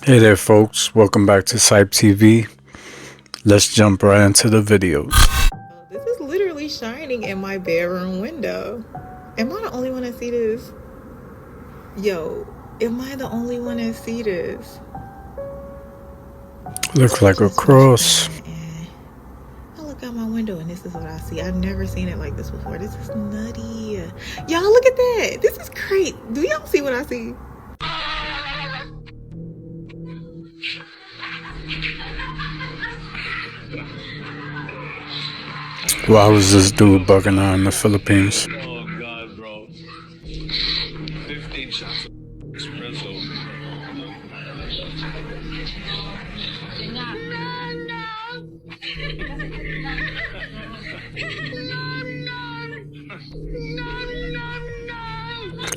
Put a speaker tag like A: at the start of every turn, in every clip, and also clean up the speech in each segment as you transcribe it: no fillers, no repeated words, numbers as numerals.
A: Hey there folks, welcome back to CYPTV. Let's jump right into the videos.
B: This is literally shining in my bedroom window. Am I the only one that see this? Yo, am I the only one that see this?
A: Looks like a cross.
B: I look out my window and this is what I see. I've never seen it like this before. This is nutty. Y'all look at that. This is great. Do y'all see what I see?
A: Why was this dude bugging out in the Philippines?
C: Oh God, bro. 15 shots of espresso.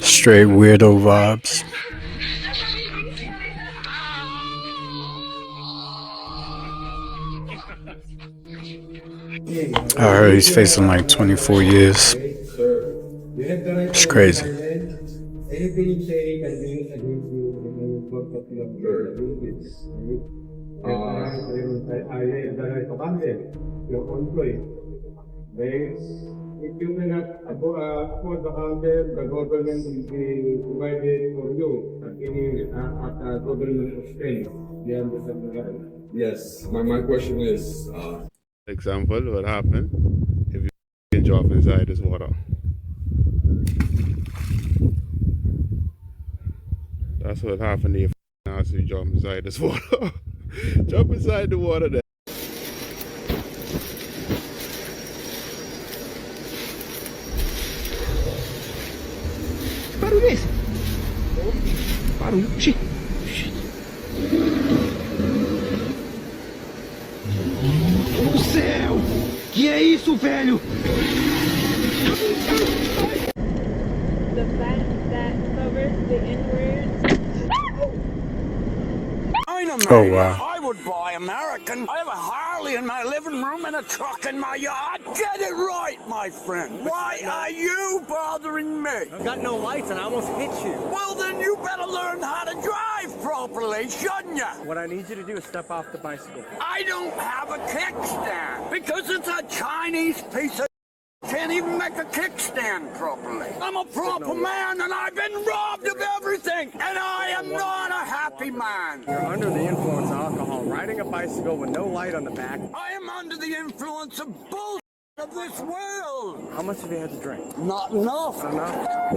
A: Straight weirdo vibes. I heard he's facing like 24 years. It's crazy.
D: Anything you say can be against you in the court of your own choice. If you cannot afford the counter, the government will be provided for you at government expense. You understand that?
E: Yes. My question is,
F: example, what happened if you drop inside this water? That's what happened if you jump inside this water. Jump inside the water then.
G: Barulho é esse? Barulho. O céu! Que é isso, velho?
H: The fact that covers the N-word.
A: Oh wow.
I: I would buy American. I have a Harley in my living room and a truck in my yard. Get it right, my friend. Why are you bothering me?
J: I've got no lights and I almost hit you.
I: Well, then you better learn how to drive properly, shouldn't you?
J: What I need you to do is step off the bicycle.
I: I don't have a kickstand because it's a Chinese piece of can't even make a kickstand properly. I'm a proper man and I've been robbed of everything and I am not a happy man.
J: You're under the influence of alcohol, riding a bicycle with no light on the back.
I: I am under the influence of bullshit of this world.
J: How much have you had to drink?
I: Not enough.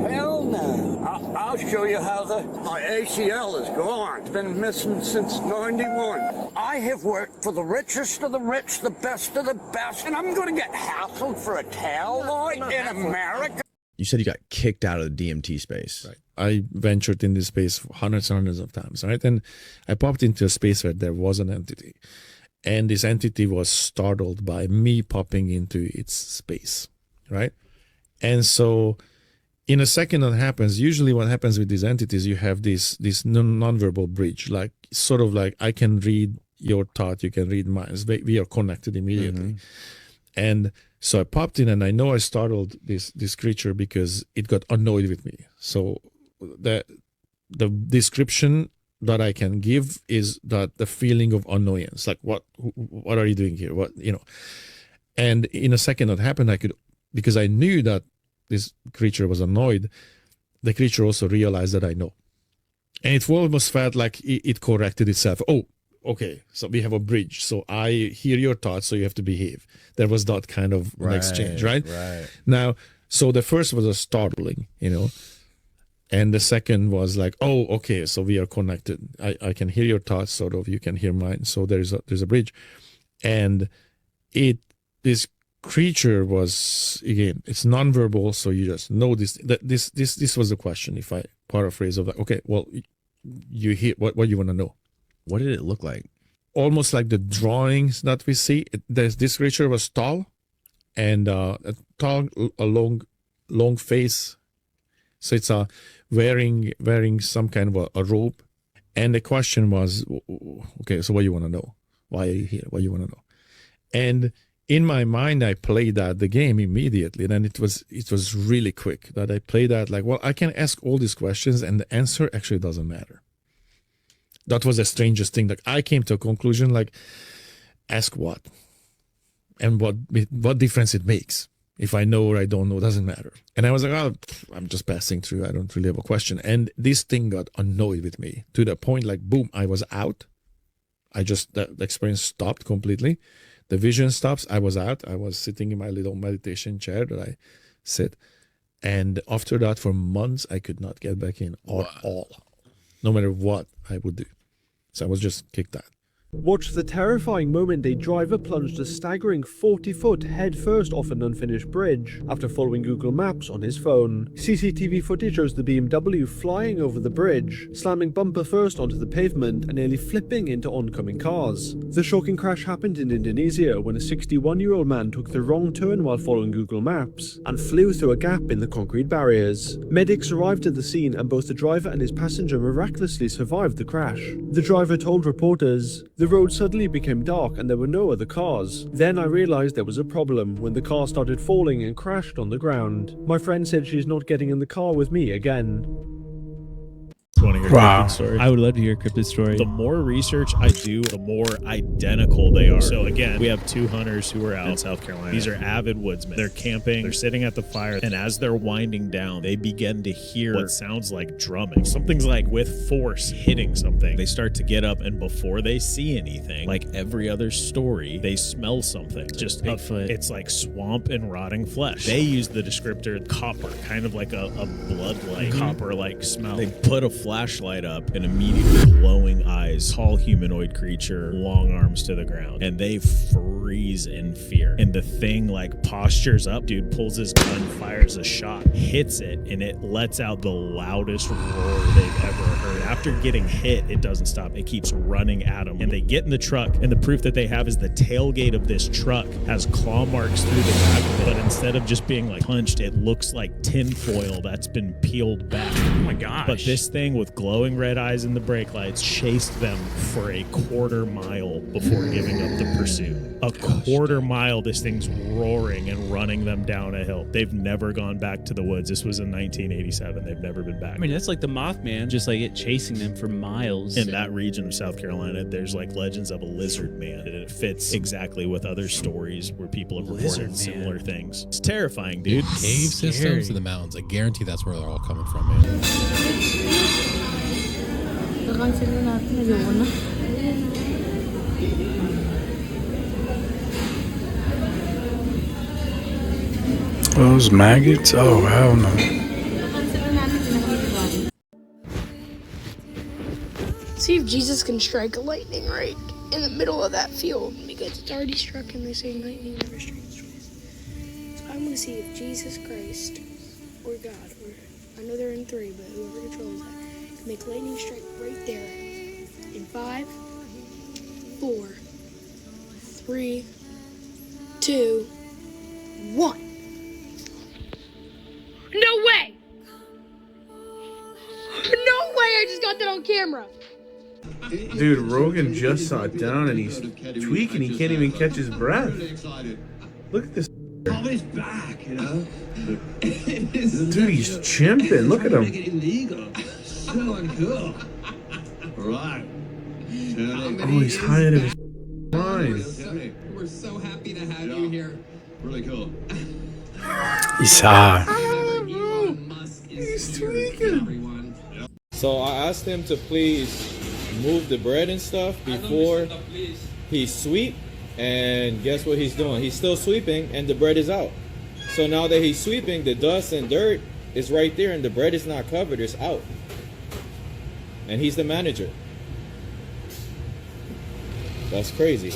I: Hell no. I'll show you how my ACL is gone. It's been missing since 91. I have worked for the richest of the rich, the best of the best, and I'm going to get hassled for a tail light in America.
K: You said you got kicked out of the DMT space.
F: Right. I ventured in this space hundreds and hundreds of times, right? And I popped into a space where there was an entity. And this entity was startled by me popping into its space, right? And so in a second that happens, usually what happens with these entities, you have this nonverbal bridge, like sort of like I can read your thought, you can read mine. We are connected immediately. And so I popped in and I know I startled this creature because it got annoyed with me. So the description that I can give is that the feeling of annoyance, like what are you doing here? What, you know? And in a second that happened, I could, because I knew that this creature was annoyed, the creature also realized that I know. And it almost felt like it corrected itself. Oh, okay, so we have a bridge. So I hear your thoughts, so you have to behave. There was that kind of an exchange, right? Now, so the first was a startling, you know, and the second was like, oh, okay, so we are connected. I can hear your thoughts, sort of. You can hear mine. So there's a bridge, and this creature was, again, it's nonverbal, so you just know this. This was the question. If I paraphrase of like, okay, well, you hear what you want to know.
K: What did it look like?
F: Almost like the drawings that we see. This creature was tall, and a long face. So it's wearing some kind of a robe. And the question was, okay, so what you want to know? Why are you here? What you want to know? And in my mind, I played the game immediately. And it was really quick that I played that like, well, I can ask all these questions and the answer actually doesn't matter. That was the strangest thing. Like I came to a conclusion, like, ask what? And what difference it makes. If I know or I don't know, doesn't matter. And I was like, oh, I'm just passing through. I don't really have a question. And this thing got annoyed with me to the point, like, boom, I was out. The experience stopped completely. The vision stops. I was out. I was sitting in my little meditation chair that I sit. And after that, for months, I could not get back in at all, no matter what I would do. So I was just kicked out.
L: Watch the terrifying moment a driver plunged a staggering 40-foot head-first off an unfinished bridge after following Google Maps on his phone. CCTV footage shows the BMW flying over the bridge, slamming bumper first onto the pavement and nearly flipping into oncoming cars. The shocking crash happened in Indonesia when a 61-year-old man took the wrong turn while following Google Maps and flew through a gap in the concrete barriers. Medics arrived at the scene and both the driver and his passenger miraculously survived the crash. The driver told reporters, "The road suddenly became dark and there were no other cars. Then I realized there was a problem when the car started falling and crashed on the ground. My friend said she's not getting in the car with me again."
M: Want to hear a cryptid story? I would love to hear a cryptid story. The more research I do, the more identical they are. So again, we have 2 hunters who are out in South Carolina. These are avid woodsmen. They're camping, they're sitting at the fire, and as they're winding down, they begin to hear what sounds like drumming. Something's like with force hitting something. They start to get up, and before they see anything, like every other story, they smell something. Just Bigfoot. It's like swamp and rotting flesh. They use the descriptor copper, kind of like a blood-like copper-like smell. They put a flashlight up and immediately glowing eyes, tall humanoid creature, long arms to the ground, and they freeze in fear. And the thing like postures up, dude pulls his gun, fires a shot, hits it, and it lets out the loudest roar they've ever heard. After getting hit, it doesn't stop. It keeps running at them, and they get in the truck, and the proof that they have is the tailgate of this truck has claw marks through the back of it, but instead of just being like punched, it looks like tinfoil that's been peeled back. Oh my gosh. But this thing with glowing red eyes and the brake lights chased them for a quarter mile before giving up the pursuit. A quarter mile, this thing's roaring and running them down a hill. They've never gone back to the woods. This was in 1987. They've never been back.
N: I mean, that's like the Mothman, just like it chasing them for miles.
M: In that region of South Carolina, there's like legends of a lizard man, and it fits exactly with other stories where people have reported similar things. It's terrifying, dude.
O: Cave systems in the mountains. I guarantee that's where they're all coming from, man.
A: Those maggots? Oh, hell no.
P: See if Jesus can strike a lightning right in the middle of that field, because it's already struck and they say lightning never strikes twice. So I'm going to see if Jesus Christ or God, or I know they're in 3, but whoever controls that, can make lightning strike right there in 5, 4, 3, 2, 1. No way! No way! I just got that on camera.
Q: Dude, Rogan just sat down and he's tweaking. He can't even catch his breath. Look at this.
G: Oh, he's back, you know.
Q: Dude, he's chimping. Look at him.
G: Illegal. So uncool. Right.
Q: Oh, he's high out of his mind.
R: We're so happy to have you here.
G: Really cool.
A: He's high.
Q: He's tweaking.
S: So I asked him to please move the bread and stuff before he sweep, and guess what he's doing? He's still sweeping and the bread is out. So now that he's sweeping, the dust and dirt is right there and the bread is not covered, it's out. And he's the manager. That's crazy.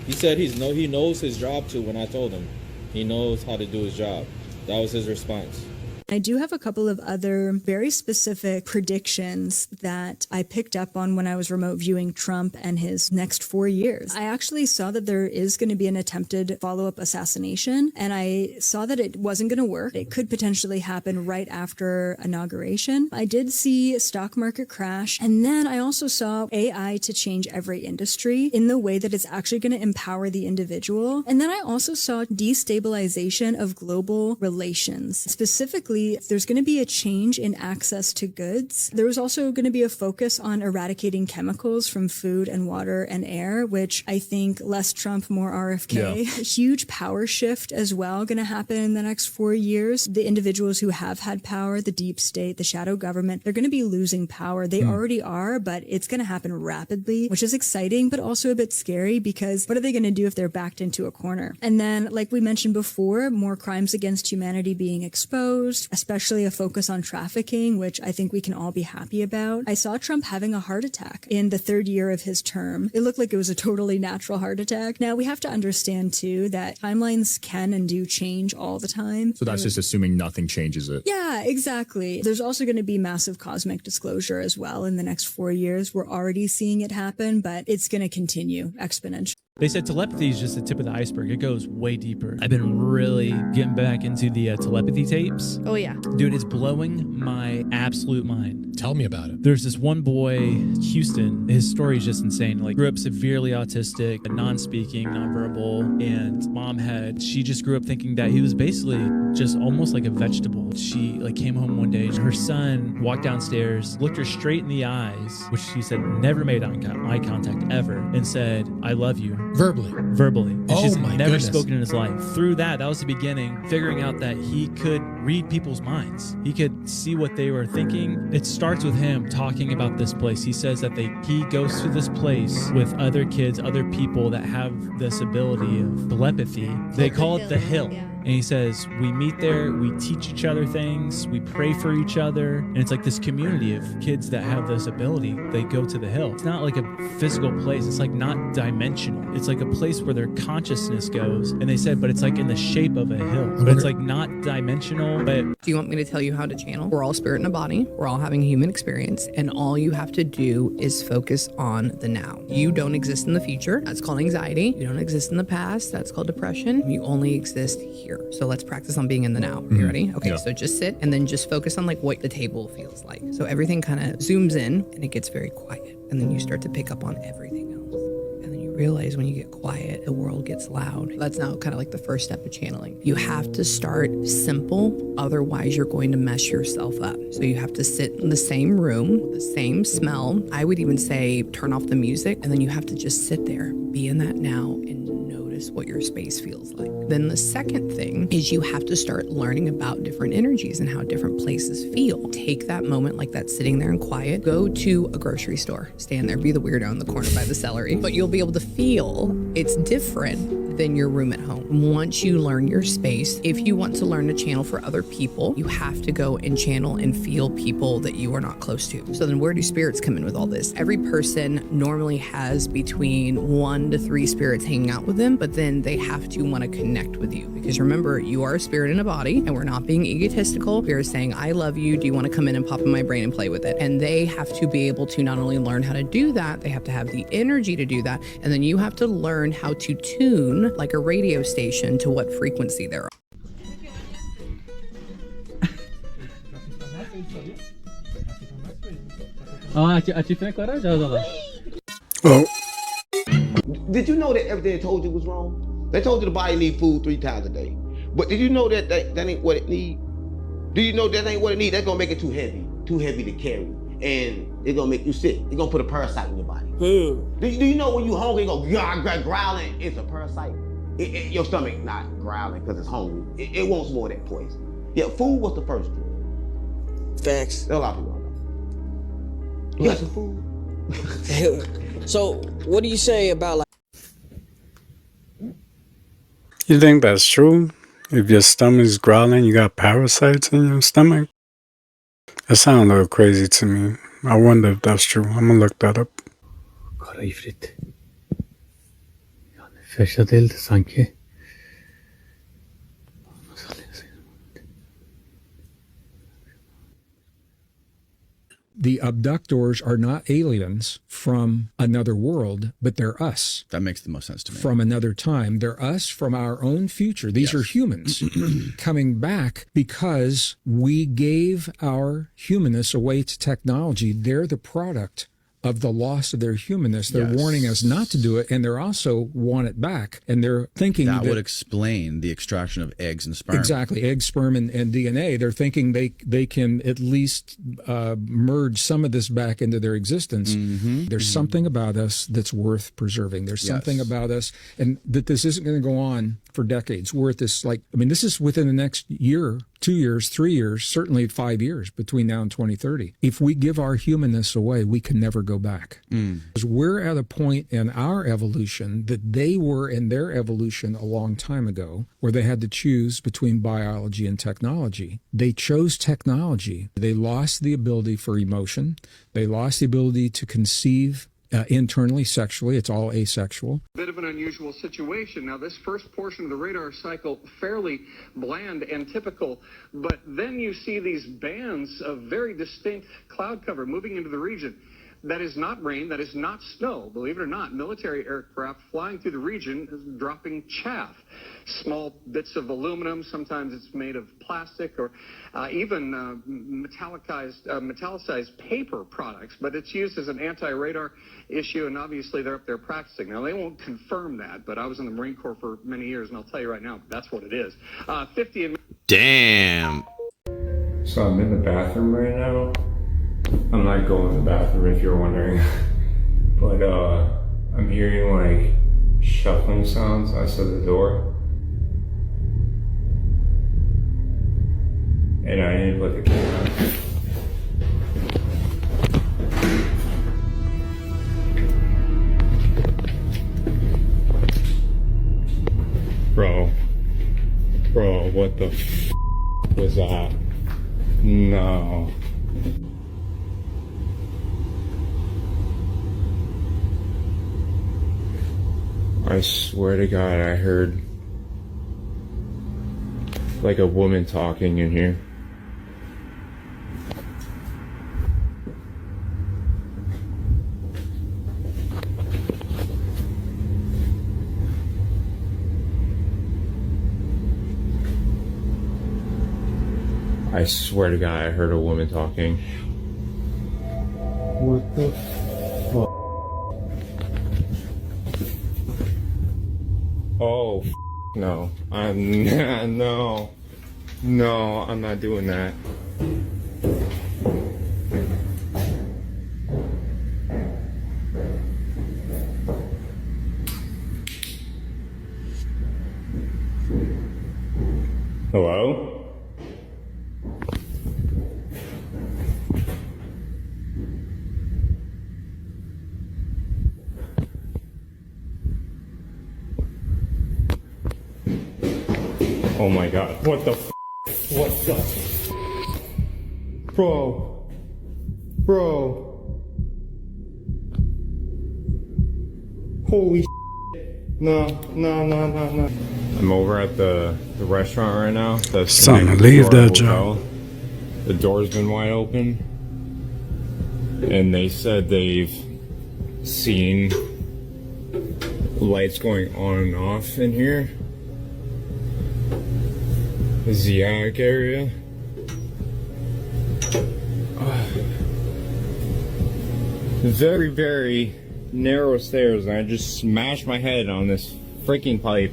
S: He said he knows his job too. When I told him he knows how to do his job, that was his response.
T: I do have a couple of other very specific predictions that I picked up on when I was remote viewing Trump and his next 4 years. I actually saw that there is going to be an attempted follow-up assassination, and I saw that it wasn't going to work. It could potentially happen right after inauguration. I did see a stock market crash, and then I also saw AI to change every industry in the way that it's actually going to empower the individual. And then I also saw destabilization of global relations, specifically basically there's going to be a change in access to goods. There was also going to be a focus on eradicating chemicals from food and water and air, which I think less Trump, more RFK. Yeah. A huge power shift as well going to happen in the next 4 years. The individuals who have had power, the deep state, the shadow government, they're going to be losing power. They already are, but it's going to happen rapidly, which is exciting, but also a bit scary because what are they going to do if they're backed into a corner? And then, like we mentioned before, more crimes against humanity being exposed, especially a focus on trafficking, which I think we can all be happy about. I saw Trump having a heart attack in the 3rd year of his term. It looked like it was a totally natural heart attack. Now, we have to understand, too, that timelines can and do change all the time.
U: So that's just assuming nothing changes it.
T: Yeah, exactly. There's also going to be massive cosmic disclosure as well in the next 4 years. We're already seeing it happen, but it's going to continue exponentially.
N: They said telepathy is just the tip of the iceberg. It goes way deeper. I've been really getting back into the telepathy tapes.
H: Oh, yeah.
N: Dude, it's blowing my absolute mind.
O: Tell me about it.
N: There's this one boy, Houston. His story is just insane. Like, grew up severely autistic, non-speaking, non-verbal, and she just grew up thinking that he was basically just almost like a vegetable. She came home one day, her son walked downstairs, looked her straight in the eyes, which she said never made eye contact ever, and said, "I love you."
O: Verbally.
N: And she's never spoken in his life. Through that was the beginning, figuring out that he could read people's minds. He could see what they were thinking. It starts with him talking about this place. He says that he goes to this place with other kids, other people that have this ability of telepathy. They call it the Hill. Yeah. And he says, we meet there, we teach each other things, we pray for each other. And it's like this community of kids that have this ability. They go to the Hill. It's not like a physical place. It's like not dimensional. It's like a place where their consciousness goes. And they said, but it's like in the shape of a hill. But it's like not dimensional. But
V: do you want me to tell you how to channel? We're all spirit in a body. We're all having a human experience. And all you have to do is focus on the now. You don't exist in the future. That's called anxiety. You don't exist in the past. That's called depression. You only exist here. So let's practice on being in the now. You ready? Okay, yeah. So just sit and then just focus on what the table feels like. So everything kind of zooms in and it gets very quiet. And then you start to pick up on everything else. And then you realize when you get quiet, the world gets loud. That's now kind of like the first step of channeling. You have to start simple, otherwise you're going to mess yourself up. So you have to sit in the same room, the same smell. I would even say turn off the music, and then you have to just sit there, be in that now, and notice what your space feels like. Then the second thing is you have to start learning about different energies and how different places feel. Take that moment like that sitting there in quiet, go to a grocery store, stand there, be the weirdo in the corner by the celery, but you'll be able to feel it's different than your room at home. Once you learn your space, if you want to learn to channel for other people, you have to go and channel and feel people that you are not close to. So then where do spirits come in with all this? Every person normally has between 1 to 3 spirits hanging out with them, but then they have to want to connect with you. Because remember, you are a spirit in a body, and we're not being egotistical. We're saying, I love you. Do you want to come in and pop in my brain and play with it? And they have to be able to not only learn how to do that, they have to have the energy to do that. And then you have to learn how to tune like a radio station to what frequency they're on.
D: Oh. Did you know that everything they told you was wrong? They told you the body need food 3 times a day. But did you know that ain't what it need? Do you know that ain't what it need? That's gonna make it too heavy to carry. And it's gonna make you sick. It's gonna put a parasite in your body. Do you know when you hungry, you go growling, it's a parasite? Your stomach not growling because it's hungry. It wants more of that poison. Yeah, food was the first drug.
W: Facts.
D: A lot of people don't know. You got some food?
W: So, what do you say about
A: You think that's true? If your stomach's growling, you got parasites in your stomach? That sounds a little crazy to me. I wonder if that's true. I'm gonna look that up.
X: Kara ifrit. Yani feşa değildi sanki.
Y: The abductors are not aliens from another world, but they're us.
K: That makes the most sense to me.
Y: From another time. They're us from our own future. These are humans coming back because we gave our humanness away to technology. They're the product of the loss of their humanness. They're warning us not to do it, and they're also want it back. And they're thinking
K: that would explain the extraction of eggs and sperm.
Y: Exactly, egg, sperm, and DNA. They're thinking they can at least merge some of this back into their existence. There's something about us that's worth preserving. There's something about us, and that this isn't going to go on for decades. We're at this, this is within the next year, 2 years, 3 years, certainly 5 years between now and 2030. If we give our humanness away, we can never go back. Because we're at a point in our evolution that they were in their evolution a long time ago, where they had to choose between biology and technology. They chose technology. They lost the ability for emotion. They lost the ability to conceive internally, sexually. It's all asexual.
B: Bit of an unusual situation. Now, this first portion of the radar cycle, fairly bland and typical, but then you see these bands of very distinct cloud cover moving into the region. That is not rain, that is not snow. Believe it or not, military aircraft flying through the region is dropping chaff. Small bits of aluminum, sometimes it's made of plastic, or even metallicized paper products, but it's used as an anti-radar issue, and obviously they're up there practicing. Now, they won't confirm that, but I was in the Marine Corps for many years, and I'll tell you right now, that's what it is. 50 and...
C: Damn.
E: So I'm in the bathroom right now. I'm not going to the bathroom if you're wondering, but I'm hearing like shuffling sounds outside the door, and I need to put the camera. Bro, what the f was that? No. I swear to God, I heard like a woman talking in here. I swear to God, I heard a woman talking. What the fuck? Oh, no. No, I'm not doing that. Hello? Oh my God, what the f? What the f? Bro. Holy shit. No. I'm over at the restaurant right now. That's
A: Son, leave that job.
E: The door's been wide open. And they said they've seen lights going on and off in here. The Zionic area. Very, very narrow stairs, and I just smashed my head on this freaking pipe.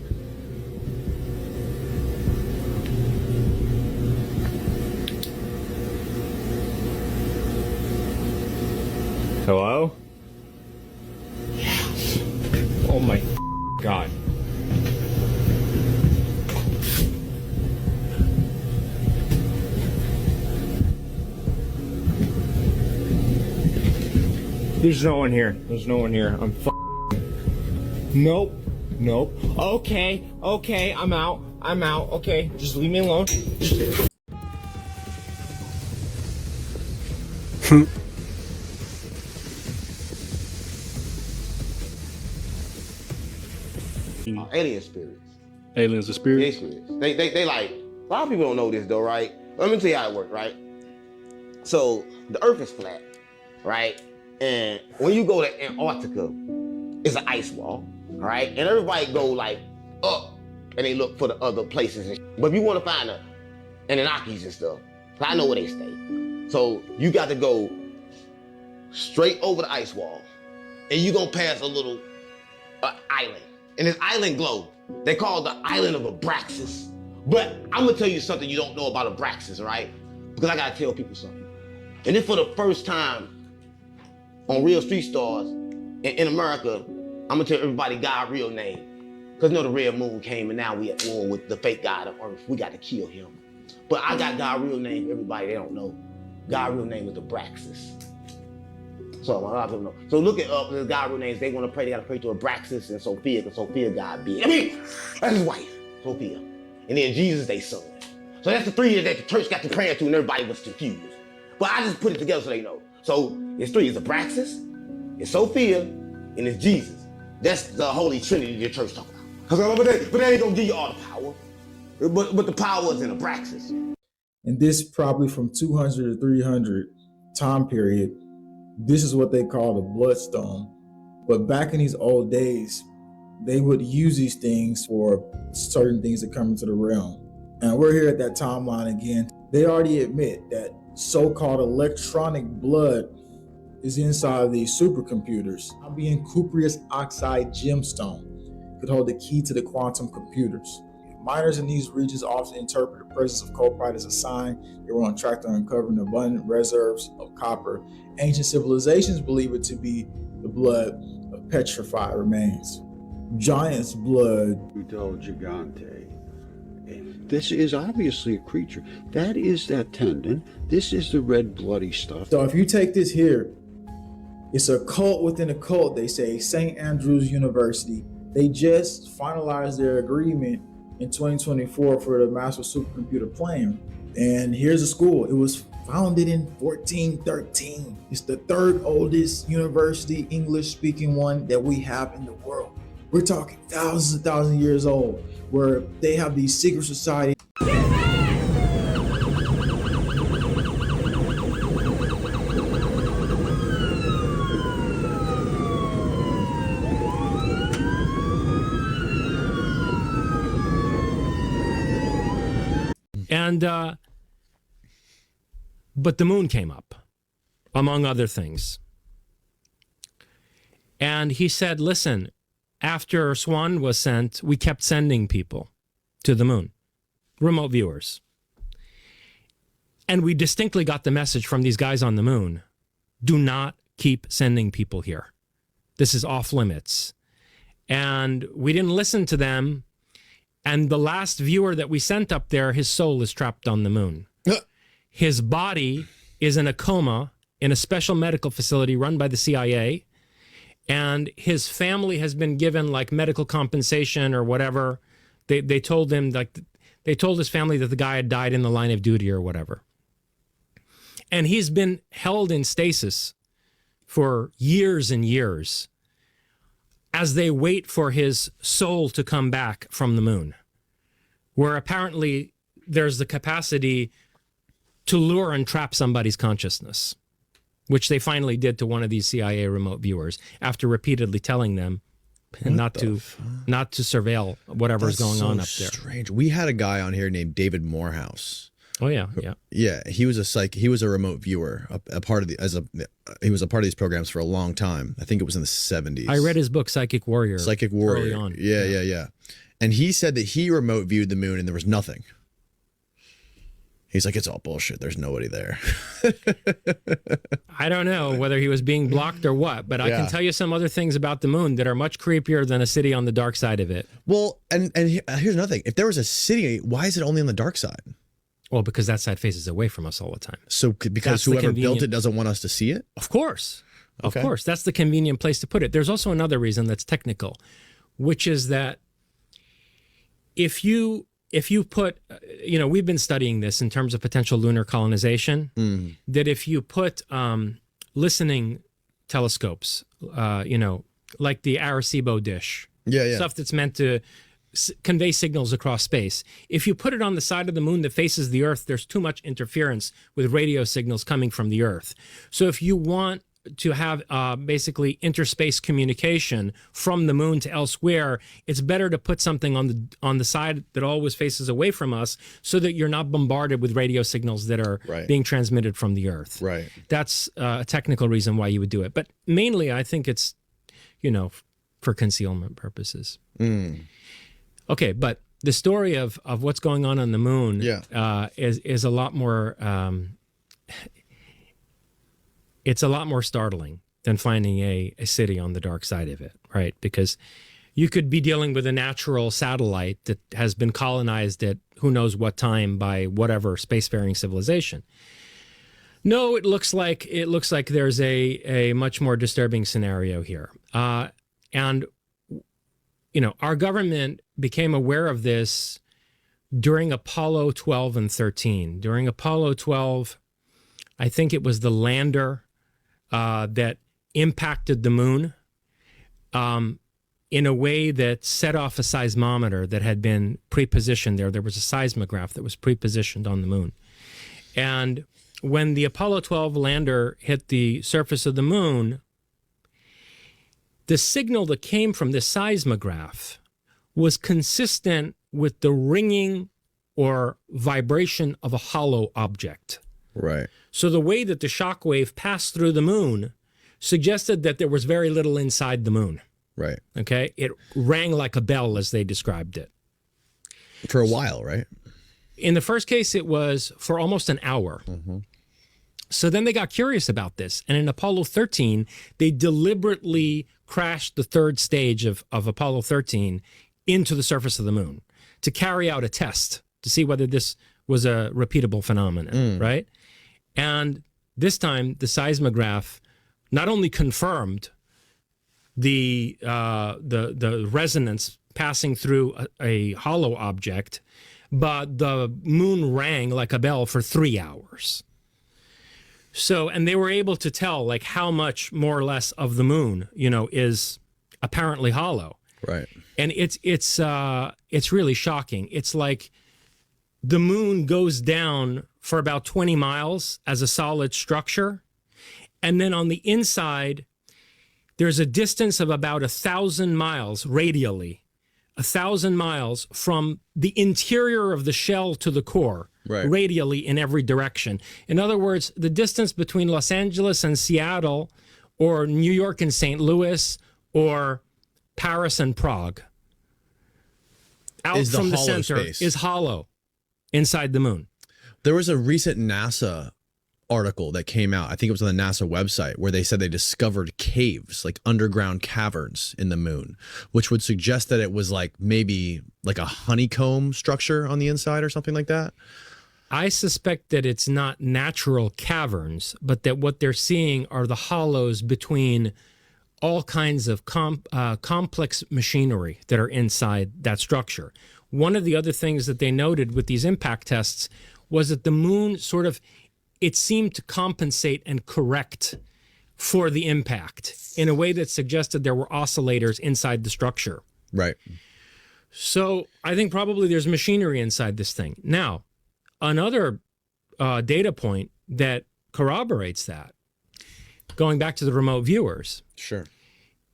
E: Hello? Oh my God. There's no one here. I'm Nope. Okay, I'm out. Okay, just leave me alone.
D: Alien spirits.
I: Aliens are spirits?
D: They like, a lot of people don't know this though, right? Let me tell you how it works, right? So the earth is flat, right? And when you go to Antarctica, it's an ice wall, right? And everybody go like up and they look for the other places. But if you want to find the Anunnakis and stuff, I know where they stay. So you got to go straight over the ice wall, and you're gonna pass a little island. And this island glow, they call it the island of Abraxas. But I'm gonna tell you something you don't know about Abraxas, right? Because I gotta tell people something. And then for the first time on Real Street Stars in America, I'm gonna tell everybody God's real name. Because you know the red moon came and now we at war with the fake God of Earth. We got to kill him. But I got God's real name for everybody they don't know. God's real name is Abraxas. So a lot of people know. So look at the God's real names. They want to pray, they got to pray to Abraxas and Sophia, because Sophia God big. I mean, that's his wife, Sophia. And then Jesus, they son. So that's the three that the church got to praying to and everybody was confused. But I just put it together so they know. So it's three. It's Abraxas, it's Sophia, and it's Jesus. That's the Holy Trinity the church talking about. But they ain't gonna give you all the power. But the power is in Abraxas.
C: And this probably from 200 to 300 time period, this is what they call the bloodstone. But back in these old days, they would use these things for certain things that come into the realm. And we're here at that timeline again. They already admit that so-called electronic blood is inside of these supercomputers. Being cuprious oxide gemstone could hold the key to the quantum computers. Miners in these regions often interpret the presence of copper as a sign they were on track to uncovering abundant reserves of copper. Ancient civilizations believe it to be the blood of petrified remains. Giant's blood.
F: Gigante. This is obviously a creature. That is that tendon. This is the red bloody stuff.
C: So if you take this here, it's a cult within a cult, they say. St. Andrews University. They just finalized their agreement in 2024 for the massive supercomputer plan. And here's a school. It was founded in 1413. It's the third oldest university, English speaking one that we have in the world. We're talking thousands and thousands of years old, where they have these secret societies.
I: And, but the moon came up, among other things. And he said, listen, after Swan was sent, we kept sending people to the moon, remote viewers. And we distinctly got the message from these guys on the moon, do not keep sending people here. This is off limits. And we didn't listen to them. And the last viewer that we sent up there, his soul is trapped on the moon. His body is in a coma in a special medical facility run by the CIA. And his family has been given like medical compensation or whatever. They told him, like, they told his family that the guy had died in the line of duty or whatever. And he's been held in stasis for years and years as they wait for his soul to come back from the moon, where apparently there's the capacity to lure and trap somebody's consciousness, which they finally did to one of these CIA remote viewers after repeatedly telling them not to surveil whatever's going on up there.
K: Strange. We had a guy on here named David Morehouse.
I: Oh yeah,
K: yeah. He was a remote viewer, he was a part of these programs for a long time. I think it was in the 70s.
I: I read his book Psychic Warrior. Early on.
K: Yeah. And he said that he remote viewed the moon and there was nothing. He's like, it's all bullshit. There's nobody there.
I: I don't know whether he was being blocked or what, but I can tell you some other things about the moon that are much creepier than a city on the dark side of it.
K: Well, and here's another thing. If there was a city, why is it only on the dark side?
I: Well, because that side faces away from us all the time.
K: So because whoever built it doesn't want us to see it?
I: Of course. Of course. That's the convenient place to put it. There's also another reason that's technical, which is that if you put, we've been studying this in terms of potential lunar colonization, that if you put listening telescopes, like the Arecibo dish, stuff that's meant to convey signals across space. If you put it on the side of the moon that faces the Earth, there's too much interference with radio signals coming from the Earth. So if you want to have basically interspace communication from the moon to elsewhere, it's better to put something on the side that always faces away from us, so that you're not bombarded with radio signals that are being transmitted from the Earth.
K: Right.
I: That's a technical reason why you would do it, but mainly I think it's, for concealment purposes. Okay, but the story of what's going on the moon is a lot more. It's a lot more startling than finding a city on the dark side of it, right? Because you could be dealing with a natural satellite that has been colonized at who knows what time by whatever spacefaring civilization. No, it looks like there's a much more disturbing scenario here, and our government became aware of this during Apollo 12 and 13. During Apollo 12, I think it was the lander that impacted the moon in a way that set off a seismometer that had been pre-positioned there. There was a seismograph that was pre-positioned on the moon. And when the Apollo 12 lander hit the surface of the moon, the signal that came from this seismograph was consistent with the ringing or vibration of a hollow object.
K: Right.
I: So the way that the shock wave passed through the moon suggested that there was very little inside the moon.
K: Right.
I: Okay? It rang like a bell, as they described it.
K: For a while, right?
I: In the first case, it was for almost an hour. So then they got curious about this. And in Apollo 13, they deliberately crashed the third stage of Apollo 13 into the surface of the moon to carry out a test to see whether this was a repeatable phenomenon, right? And this time, the seismograph not only confirmed the resonance passing through a hollow object, but the moon rang like a bell for 3 hours. So, and they were able to tell like how much more or less of the moon, is apparently hollow.
K: Right.
I: And it's really shocking. It's like the moon goes down for about 20 miles as a solid structure. And then on the inside, there's a distance of about 1,000 miles radially, 1,000 miles from the interior of the shell to the core, radially in every direction. In other words, the distance between Los Angeles and Seattle, or New York and St. Louis, or Paris and Prague, out from the center is hollow inside the moon.
K: There was a recent NASA article that came out, I think it was on the NASA website, where they said they discovered caves, like underground caverns in the moon, which would suggest that it was like maybe like a honeycomb structure on the inside or something like that.
I: I suspect that it's not natural caverns, but that what they're seeing are the hollows between all kinds of complex machinery that are inside that structure. One of the other things that they noted with these impact tests was that the moon it seemed to compensate and correct for the impact in a way that suggested there were oscillators inside the structure.
K: Right.
I: So I think probably there's machinery inside this thing. Now, another data point that corroborates that, going back to the remote viewers,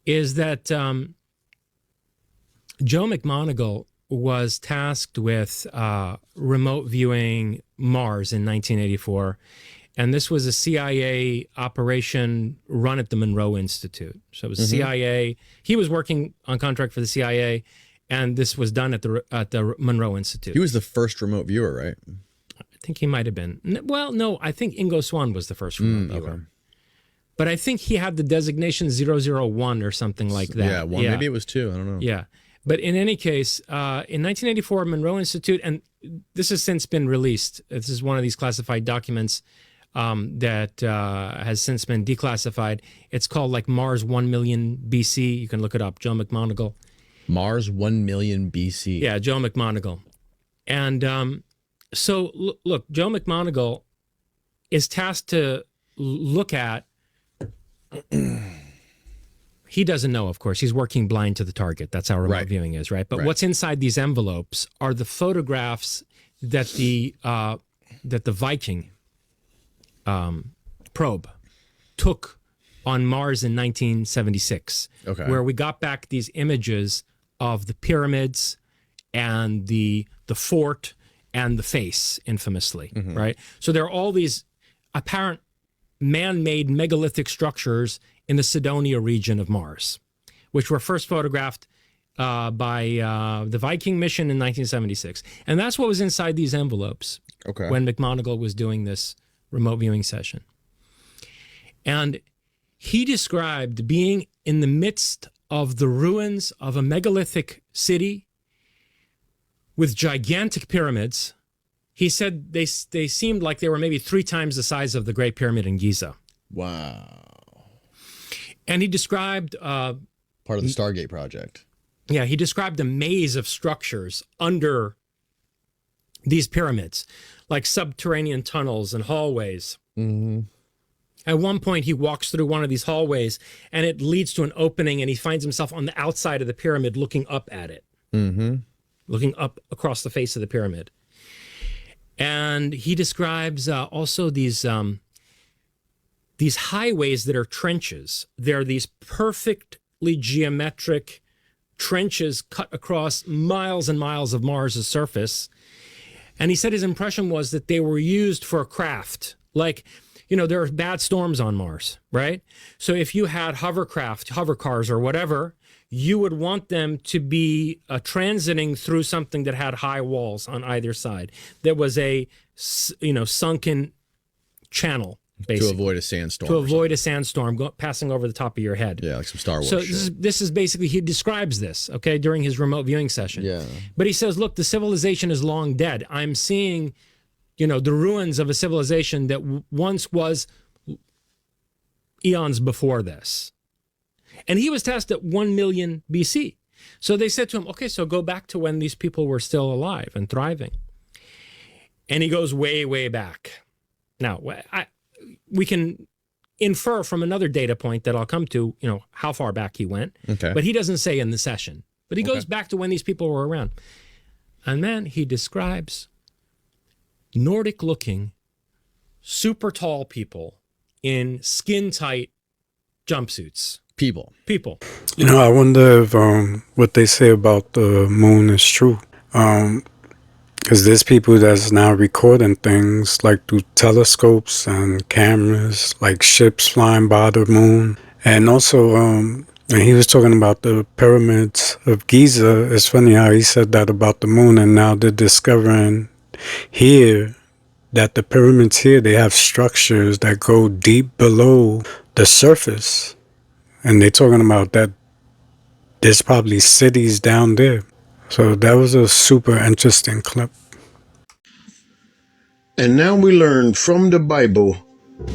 I: is that Joe McMoneagle was tasked with remote viewing Mars in 1984. And this was a CIA operation run at the Monroe Institute. So it was CIA. He was working on contract for the CIA, and this was done at the Monroe Institute.
K: He was the first remote viewer, right?
I: I think he might have been. Well, no, I think Ingo Swann was the first remote viewer. Okay. But I think he had the designation 001 or something like that.
K: Yeah, one. Maybe it was 2. I don't know.
I: Yeah. But in any case, in 1984, Monroe Institute, and this has since been released. This is one of these classified documents that has since been declassified. It's called like Mars 1 million BC. You can look it up, Joe McMoneagle.
K: Mars 1 million BC.
I: Yeah, Joe McMoneagle. And so, look, Joe McMoneagle is tasked to look at... He doesn't know, of course. He's working blind to the target. That's how remote viewing is, right? But what's inside these envelopes are the photographs that the Viking probe took on Mars in 1976, where we got back these images of the pyramids and the fort and the face, infamously, right? So there are all these apparent man-made megalithic structures in the Cydonia region of Mars, which were first photographed by the Viking mission in 1976. And that's what was inside these envelopes when McMoneagle was doing this remote viewing session. And he described being in the midst of the ruins of a megalithic city with gigantic pyramids. He said they seemed like they were maybe 3 times the size of the Great Pyramid in Giza.
K: Wow.
I: And he described...
K: part of the Stargate project.
I: Yeah, he described a maze of structures under these pyramids, like subterranean tunnels and hallways. At one point, he walks through one of these hallways, and it leads to an opening, and he finds himself on the outside of the pyramid looking up at it, looking up across the face of the pyramid. And he describes also these highways that are trenches. They're these perfectly geometric trenches cut across miles and miles of Mars' surface. And he said his impression was that they were used for a craft. Like, you know, there are bad storms on Mars, right? So if you had hover cars or whatever, you would want them to be transiting through something that had high walls on either side. That was a, sunken channel, basically.
K: To avoid a sandstorm.
I: To avoid a sandstorm passing over the top of your head.
K: Yeah, like some Star Wars
I: So
K: shit.
I: this is basically, he describes this, okay, during his remote viewing session.
K: Yeah.
I: But he says, look, the civilization is long dead. I'm seeing, the ruins of a civilization that once was eons before this. And he was tested at 1 million BC. So they said to him, okay, so go back to when these people were still alive and thriving. And he goes way, way back. Now, we can infer from another data point that I'll come to, how far back he went.
K: Okay.
I: But he doesn't say in the session. But he goes back to when these people were around. And then he describes Nordic-looking, super tall people in skin-tight jumpsuits.
K: People.
A: I wonder if what they say about the moon is true. Because there's people that's now recording things like through telescopes and cameras, like ships flying by the moon. And also, and he was talking about the pyramids of Giza. It's funny how he said that about the moon, and now they're discovering here that the pyramids here, they have structures that go deep below the surface. And they're talking about that there's probably cities down there. So that was a super interesting clip.
J: And now we learn from the Bible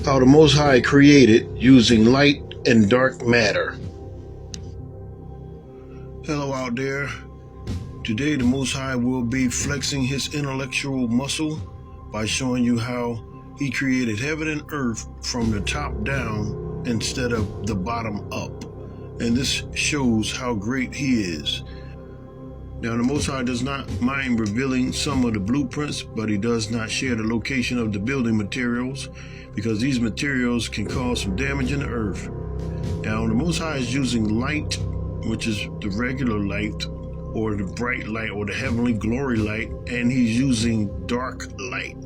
J: how the Most High created using light and dark matter. Hello out there. Today the Most High will be flexing his intellectual muscle by showing you how he created heaven and earth from the top down instead of the bottom up. And this shows how great he is. Now, the Most High does not mind revealing some of the blueprints, but he does not share the location of the building materials because these materials can cause some damage in the earth. Now, the Most High is using light, which is the regular light, or the bright light, or the heavenly glory light, and he's using dark light.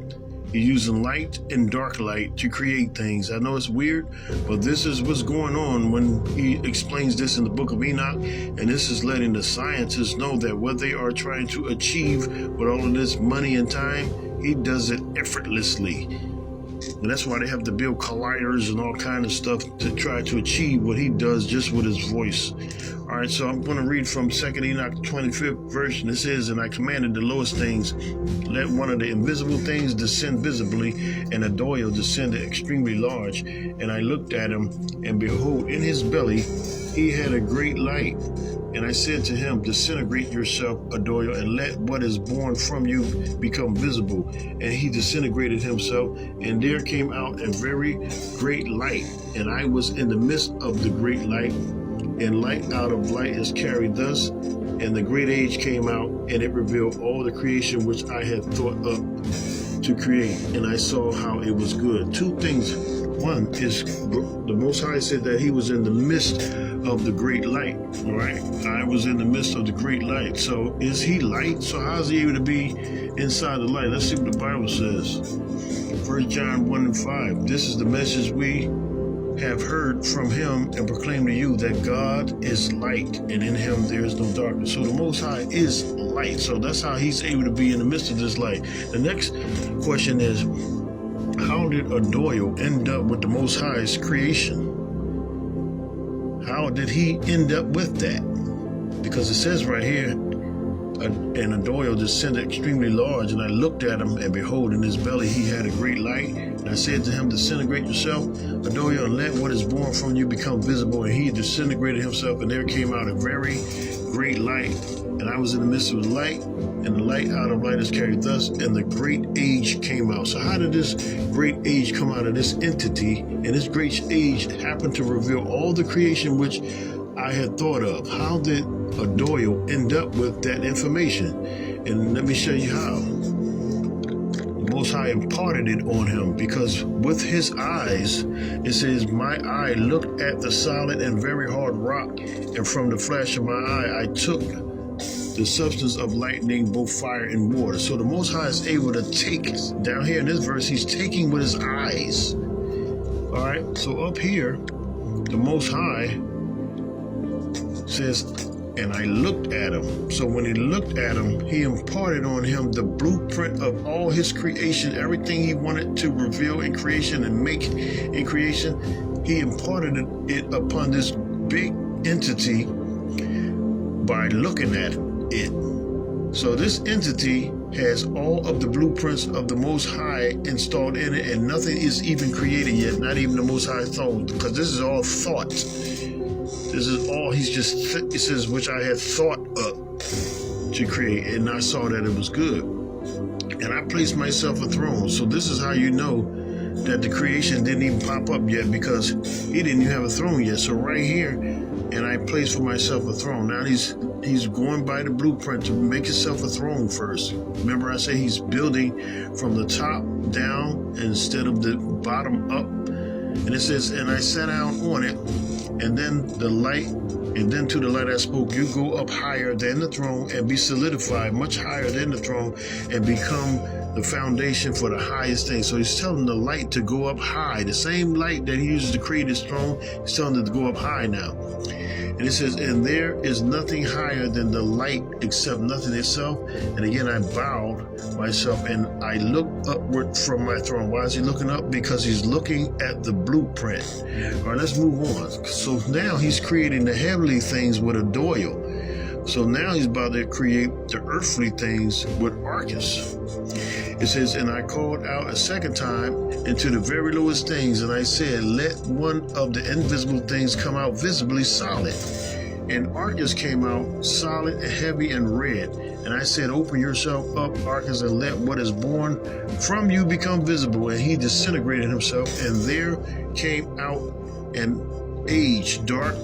J: He's using light and dark light to create things. I know it's weird, but this is what's going on when he explains this in the book of Enoch. And this is letting the scientists know that what they are trying to achieve with all of this money and time, he does it effortlessly. And that's why they have to build colliders and all kind of stuff to try to achieve what he does just with his voice. All right, so I'm going to read from 2nd Enoch 25th verse. It says, and I commanded the lowest things, let one of the invisible things descend visibly, and a doyle descend extremely large. And I looked at him, and behold, in his belly he had a great light. And I said to him, disintegrate yourself, Adoyo, and let what is born from you become visible. And he disintegrated himself, and there came out a very great light. And I was in the midst of the great light, and light out of light is carried thus. And the great age came out, and it revealed all the creation which I had thought up to create. And I saw how it was good. Two things 1 is the Most High said that he was in the midst of the great light. All right, I was in the midst of the great light. So is he light? So how is he able to be inside the light? Let's see what the Bible says. 1 John 1 and 5. This is the message we have heard from him and proclaim to you, that God is light, and in him there is no darkness. So the Most High is light. So that's how he's able to be in the midst of this light. The next question is, how did Adoyo end up with the Most High's creation? How did he end up with that? Because it says right here, and Adoyo descended extremely large, and I looked at him, and behold, in his belly he had a great light. And I said to him, disintegrate yourself, Adoyo, and let what is born from you become visible. And he disintegrated himself, and there came out a very great light. And I was in the midst of the light, and the light out of light is carried thus, and the great age came out. So how did this great age come out of this entity? And this great age happened to reveal all the creation which I had thought of. How did Adoyo end up with that information? And let me show you how. The Most High imparted it on him, because with his eyes, it says, my eye looked at the solid and very hard rock, and from the flash of my eye I took the substance of lightning, both fire and water. So the Most High is able to take, down here in this verse, he's taking with his eyes. All right, so up here, the Most High says, and I looked at him. So when he looked at him, he imparted on him the blueprint of all his creation, everything he wanted to reveal in creation and make in creation. He imparted it upon this big entity by looking at it. So this entity has all of the blueprints of the Most High installed in it, and nothing is even created yet, not even the Most High thought, because this is all thought. This is all he's just, it says, which I had thought up to create, and I saw that it was good. And I placed myself a throne. So this is how you know that the creation didn't even pop up yet, because he didn't even have a throne yet. So right here, and I placed for myself a throne. Now he's going by the blueprint to make himself a throne first. Remember I say he's building from the top down instead of the bottom up. And it says, and I sat down on it, and then the light, and then to the light I spoke, you go up higher than the throne and be solidified much higher than the throne and become the foundation for the highest thing. So he's telling the light to go up high. The same light that he uses to create his throne, he's telling it to go up high now. And it says, and there is nothing higher than the light except nothing itself. And again, I bowed myself and I looked upward from my throne. Why is he looking up? Because he's looking at the blueprint. All right, let's move on. So now he's creating the heavenly things with Adoyo. So now he's about to create the earthly things with Arcus. It says, and I called out a second time into the very lowest things, and I said, let one of the invisible things come out visibly solid. And Arcus came out solid and heavy and red. And I said, open yourself up, Arcus, and let what is born from you become visible. And he disintegrated himself, and there came out an age, dark,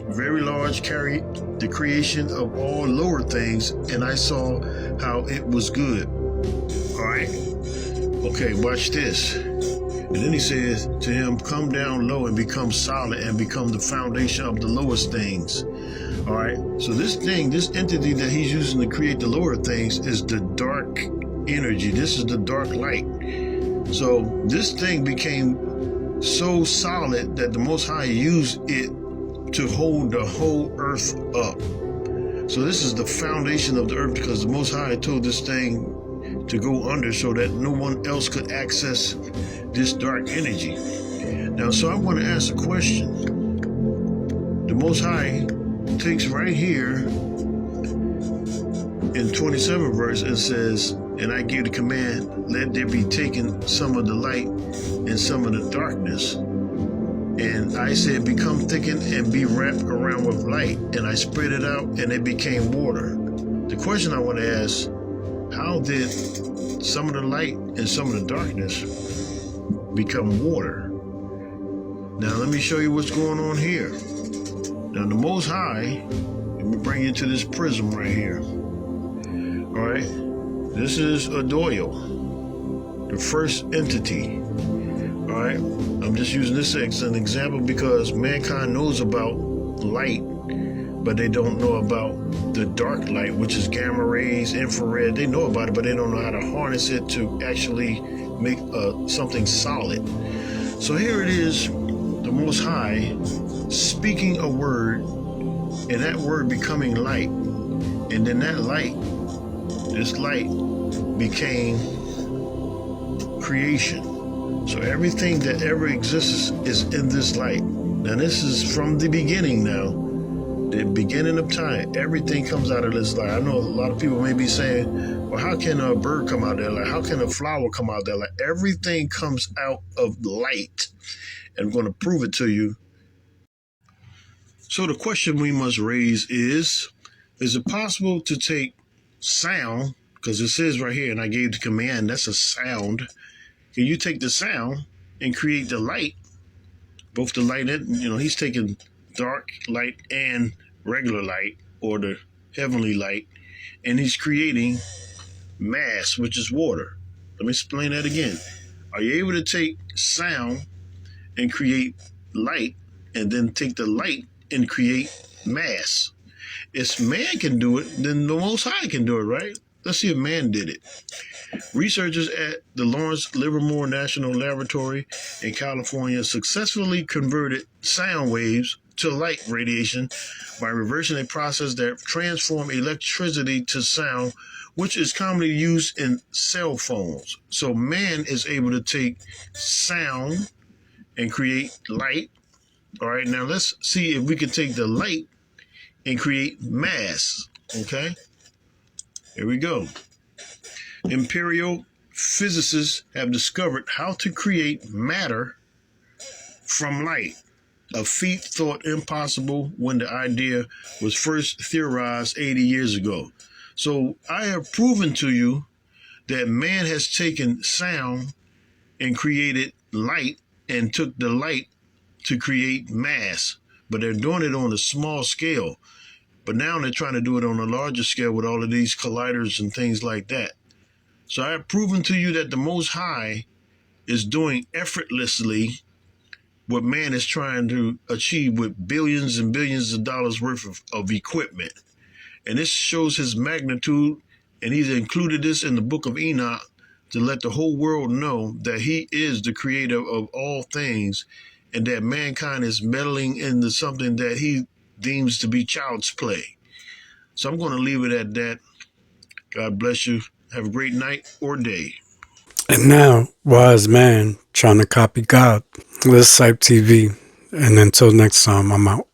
J: very large, carried the creation of all lower things, and I saw how it was good. All right. Okay, watch this. And then he says to him, come down low and become solid and become the foundation of the lowest things. All right. So this thing, this entity that he's using to create the lower things is the dark energy. This is the dark light. So this thing became so solid that the Most High used it to hold the whole earth up. So this is the foundation of the earth, because the Most High told this thing to go under so that no one else could access this dark energy. Now, so I want to ask a question. The Most High takes right here in 27 verse and says, and I give the command, let there be taken some of the light and some of the darkness. And I said, become thickened and be wrapped around with light. And I spread it out and it became water. The question I want to ask, how did some of the light and some of the darkness become water? Now let me show you what's going on here. Now the Most High, let me bring you to this prism right here. All right, this is Adoyo, the first entity. All right, I'm just using this as an example because mankind knows about light, but they don't know about the dark light, which is gamma rays, infrared. They know about it, but they don't know how to harness it to actually make something solid. So here it is, the Most High speaking a word, and that word becoming light, and then that light, this light, became creation. So everything that ever exists is in this light. Now this is from the beginning now. The beginning of time. Everything comes out of this light. I know a lot of people may be saying, well, how can a bird come out there? Like, how can a flower come out there? Like, everything comes out of light. And I'm going to prove it to you. So the question we must raise is it possible to take sound, because it says right here, and I gave the command, that's a sound. Can you take the sound and create the light? Both the light and, he's taking dark light and regular light, or the heavenly light, and he's creating mass, which is water. Let me explain that again. Are you able to take sound and create light, and then take the light and create mass? If man can do it, then the Most High can do it, right? Let's see if man did it. Researchers at the Lawrence Livermore National Laboratory in California successfully converted sound waves to light radiation by reversing a process that transforms electricity to sound, which is commonly used in cell phones. So man is able to take sound and create light. All right, now let's see if we can take the light and create mass. Okay, here we go. Imperial physicists have discovered how to create matter from light, a feat thought impossible when the idea was first theorized 80 years ago. So I have proven to you that man has taken sound and created light, and took the light to create mass. But they're doing it on a small scale. But now they're trying to do it on a larger scale with all of these colliders and things like that. So I have proven to you that the Most High is doing effortlessly what man is trying to achieve with billions and billions of dollars worth of equipment. And this shows his magnitude, and he's included this in the book of Enoch to let the whole world know that he is the creator of all things, and that mankind is meddling into something that he deems to be child's play. So I'm going to leave it at that. God bless you. Have a great night or day.
A: And now, wise man trying to copy God. This is CYPTV. And until next time, I'm out.